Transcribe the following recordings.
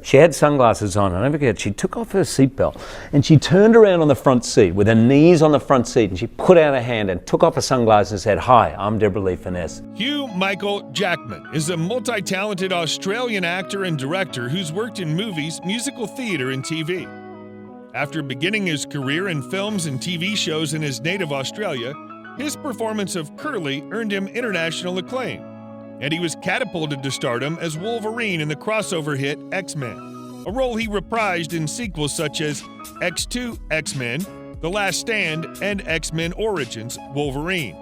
She had sunglasses on, and I never forget, she took off her seatbelt and she turned around on the front seat with her knees on the front seat, and she put out her hand and took off her sunglasses and said, "Hi, I'm Deborah Lee Furness." Hugh Michael Jackman is a multi-talented Australian actor and director who's worked in movies, musical theater, and TV. After beginning his career in films and TV shows in his native Australia, his performance of Curly earned him international acclaim, and he was catapulted to stardom as Wolverine in the crossover hit X-Men, a role he reprised in sequels such as X2 X-Men, The Last Stand, and X-Men Origins Wolverine.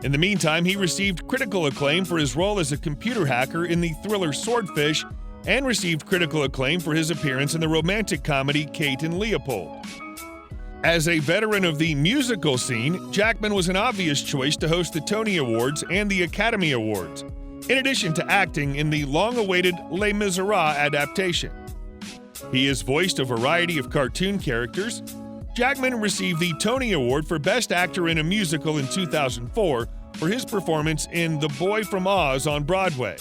In the meantime, he received critical acclaim for his role as a computer hacker in the thriller Swordfish, and received critical acclaim for his appearance in the romantic comedy Kate and Leopold. As a veteran of the musical scene, Jackman was an obvious choice to host the Tony Awards and the Academy Awards, in addition to acting in the long-awaited Les Miserables adaptation. He has voiced a variety of cartoon characters. Jackman received the Tony Award for Best Actor in a Musical in 2004 for his performance in The Boy from Oz on Broadway.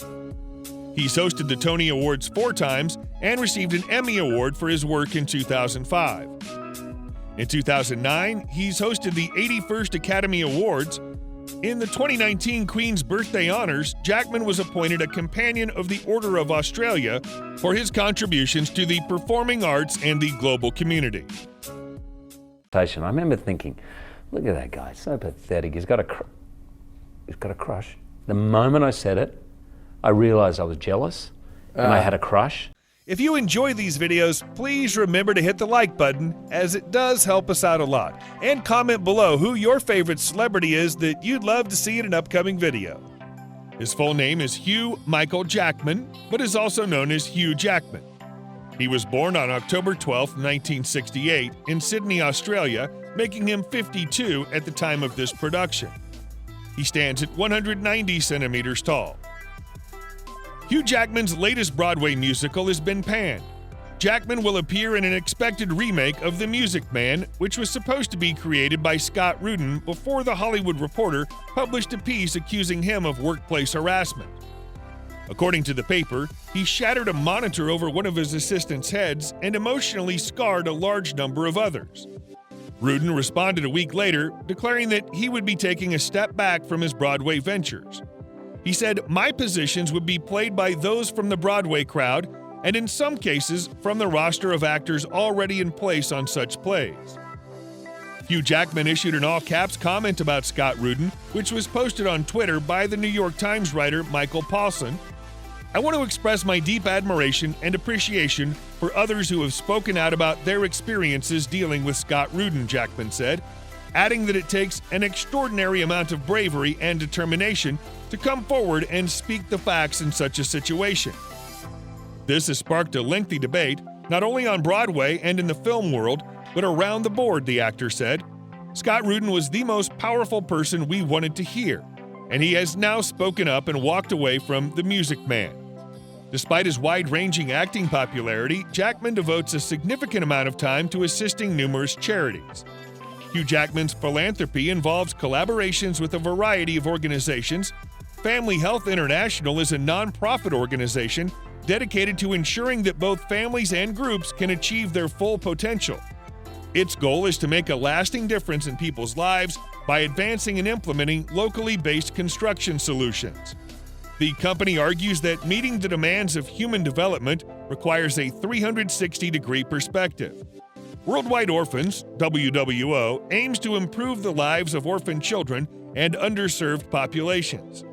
He's hosted the Tony Awards 4 times and received an Emmy Award for his work in 2005. In 2009, he's hosted the 81st Academy Awards. In the 2019 Queen's Birthday Honors, Jackman was appointed a Companion of the Order of Australia for his contributions to the performing arts and the global community. I remember thinking, look at that guy, so pathetic. He's got a crush. The moment I said it, I realized I was jealous and I had a crush. If you enjoy these videos, please remember to hit the like button, as it does help us out a lot. And comment below who your favorite celebrity is that you'd love to see in an upcoming video. His full name is Hugh Michael Jackman, but is also known as Hugh Jackman. He was born on October 12, 1968, in Sydney, Australia, making him 52 at the time of this production. He stands at 190 centimeters tall. Hugh Jackman's latest Broadway musical has been panned. Jackman will appear in an expected remake of The Music Man, which was supposed to be created by Scott Rudin before The Hollywood Reporter published a piece accusing him of workplace harassment. According to the paper, he shattered a monitor over one of his assistants' heads and emotionally scarred a large number of others. Rudin responded a week later, declaring that he would be taking a step back from his Broadway ventures. He said, "My positions would be played by those from the Broadway crowd, and in some cases, from the roster of actors already in place on such plays." Hugh Jackman issued an all-caps comment about Scott Rudin, which was posted on Twitter by the New York Times writer Michael Paulson. "I want to express my deep admiration and appreciation for others who have spoken out about their experiences dealing with Scott Rudin," Jackman said, adding that it takes an extraordinary amount of bravery and determination to come forward and speak the facts in such a situation. This has sparked a lengthy debate, not only on Broadway and in the film world, but around the board, the actor said. "Scott Rudin was the most powerful person we wanted to hear, and he has now spoken up and walked away from The Music Man." Despite his wide-ranging acting popularity, Jackman devotes a significant amount of time to assisting numerous charities. Hugh Jackman's philanthropy involves collaborations with a variety of organizations. Family Health International is a non-profit organization dedicated to ensuring that both families and groups can achieve their full potential. Its goal is to make a lasting difference in people's lives by advancing and implementing locally based construction solutions. The company argues that meeting the demands of human development requires a 360-degree perspective. Worldwide Orphans, WWO, aims to improve the lives of orphan children and underserved populations.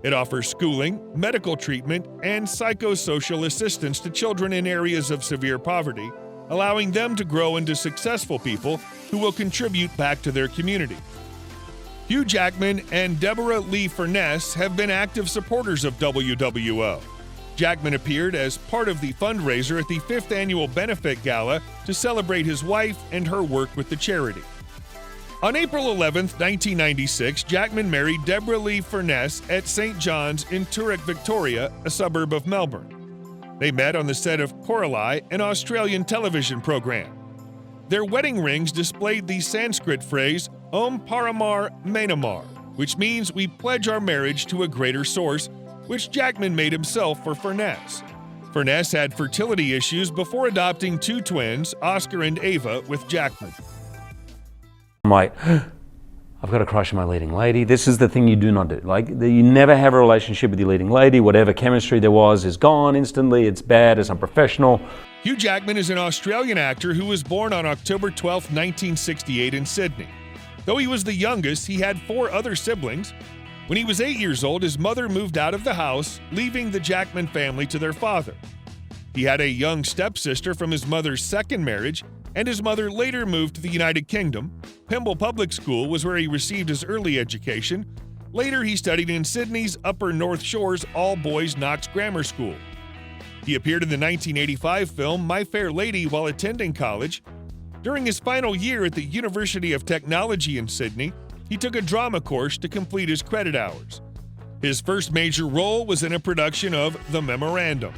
It offers schooling, medical treatment, and psychosocial assistance to children in areas of severe poverty, allowing them to grow into successful people who will contribute back to their community. Hugh Jackman and Deborah Lee Furness have been active supporters of WWO. Jackman appeared as part of the fundraiser at the 5th Annual Benefit Gala to celebrate his wife and her work with the charity. On April 11, 1996, Jackman married Deborah Lee Furness at St. John's in Toorak, Victoria, a suburb of Melbourne. They met on the set of Coralie, an Australian television program. Their wedding rings displayed the Sanskrit phrase Om Paramar Manamar, which means we pledge our marriage to a greater source, which Jackman made himself for Furness. Furness had fertility issues before adopting two twins, Oscar and Ava, with Jackman. I'm like, I've got a crush on my leading lady. This is the thing you do not do. Like, you never have a relationship with your leading lady. Whatever chemistry there was is gone instantly. It's bad. It's unprofessional. Hugh Jackman is an Australian actor who was born on October 12, 1968 in Sydney. Though he was the youngest, he had 4 other siblings. When he was 8 years old, his mother moved out of the house, leaving the Jackman family to their father. He had a young stepsister from his mother's second marriage, and his mother later moved to the United Kingdom. Pymble Public School was where he received his early education. Later, he studied in Sydney's Upper North Shore's all-boys Knox Grammar School. He appeared in the 1985 film My Fair Lady while attending college. During his final year at the University of Technology in Sydney, he took a drama course to complete his credit hours. His first major role was in a production of The Memorandum.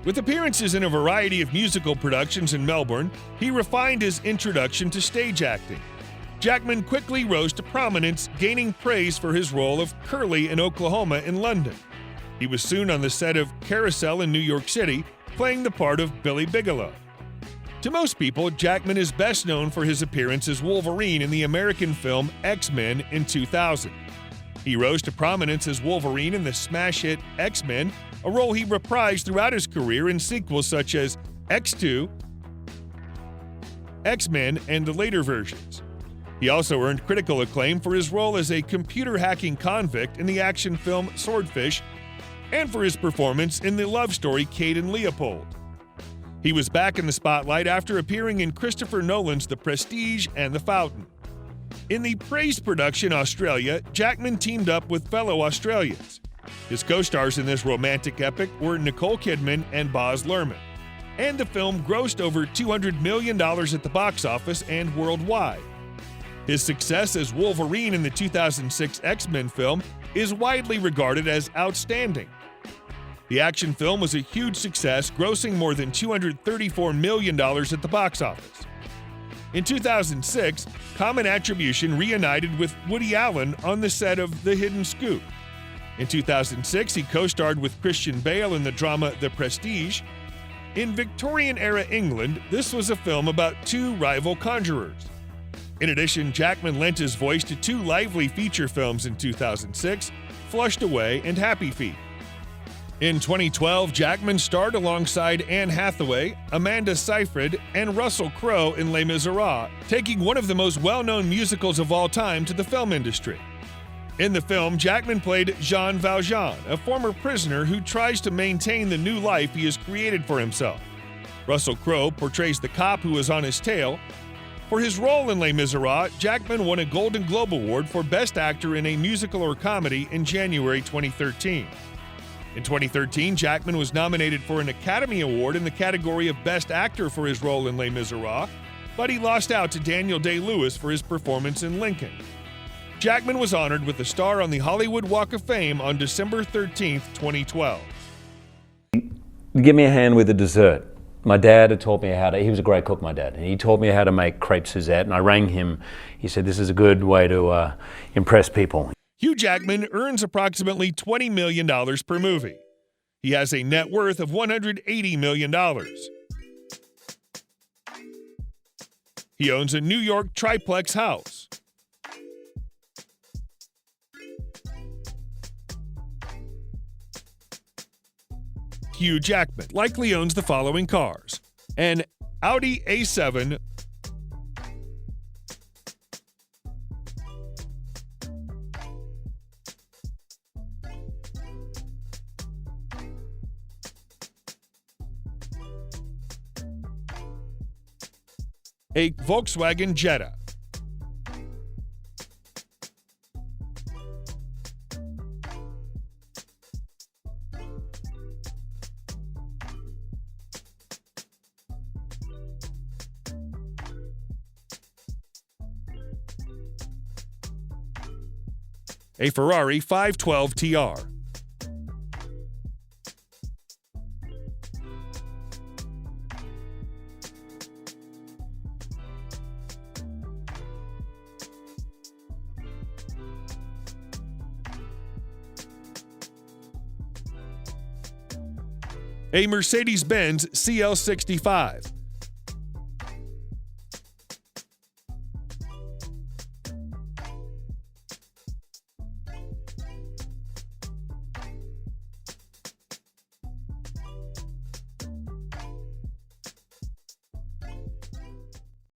With appearances in a variety of musical productions in Melbourne, he refined his introduction to stage acting. Jackman quickly rose to prominence, gaining praise for his role of Curly in Oklahoma and London. He was soon on the set of Carousel in New York City, playing the part of Billy Bigelow. To most people, Jackman is best known for his appearance as Wolverine in the American film X-Men in 2000. He rose to prominence as Wolverine in the smash hit X-Men, a role he reprised throughout his career in sequels such as X2, X-Men, and the later versions. He also earned critical acclaim for his role as a computer hacking convict in the action film Swordfish, and for his performance in the love story Kate and Leopold. He was back in the spotlight after appearing in Christopher Nolan's The Prestige and The Fountain. In the praised production Australia, Jackman teamed up with fellow Australians. His co-stars in this romantic epic were Nicole Kidman and Baz Luhrmann. And the film grossed over $200 million at the box office and worldwide. His success as Wolverine in the 2006 X-Men film is widely regarded as outstanding. The action film was a huge success, grossing more than $234 million at the box office. In 2006, Common Attribution reunited with Woody Allen on the set of The Hidden Scoop. In 2006, he co-starred with Christian Bale in the drama The Prestige. In Victorian-era England, this was a film about 2 rival conjurers. In addition, Jackman lent his voice to 2 lively feature films in 2006, Flushed Away and Happy Feet. In 2012, Jackman starred alongside Anne Hathaway, Amanda Seyfried, and Russell Crowe in Les Miserables, taking one of the most well-known musicals of all time to the film industry. In the film, Jackman played Jean Valjean, a former prisoner who tries to maintain the new life he has created for himself. Russell Crowe portrays the cop who is on his tail. For his role in Les Miserables, Jackman won a Golden Globe Award for Best Actor in a Musical or Comedy in January 2013. In 2013, Jackman was nominated for an Academy Award in the category of Best Actor for his role in Les Miserables, but he lost out to Daniel Day-Lewis for his performance in Lincoln. Jackman was honored with a star on the Hollywood Walk of Fame on December 13, 2012. Give me a hand with the dessert. My dad had taught me how to, he was a great cook, my dad, and he taught me how to make crepe Suzette, and I rang him. He said, this is a good way to impress people. Hugh Jackman earns approximately $20 million per movie. He has a net worth of $180 million. He owns a New York triplex house. Hugh Jackman likely owns the following cars: an Audi A7, a Volkswagen Jetta, a Ferrari 512 TR, a Mercedes-Benz CL65,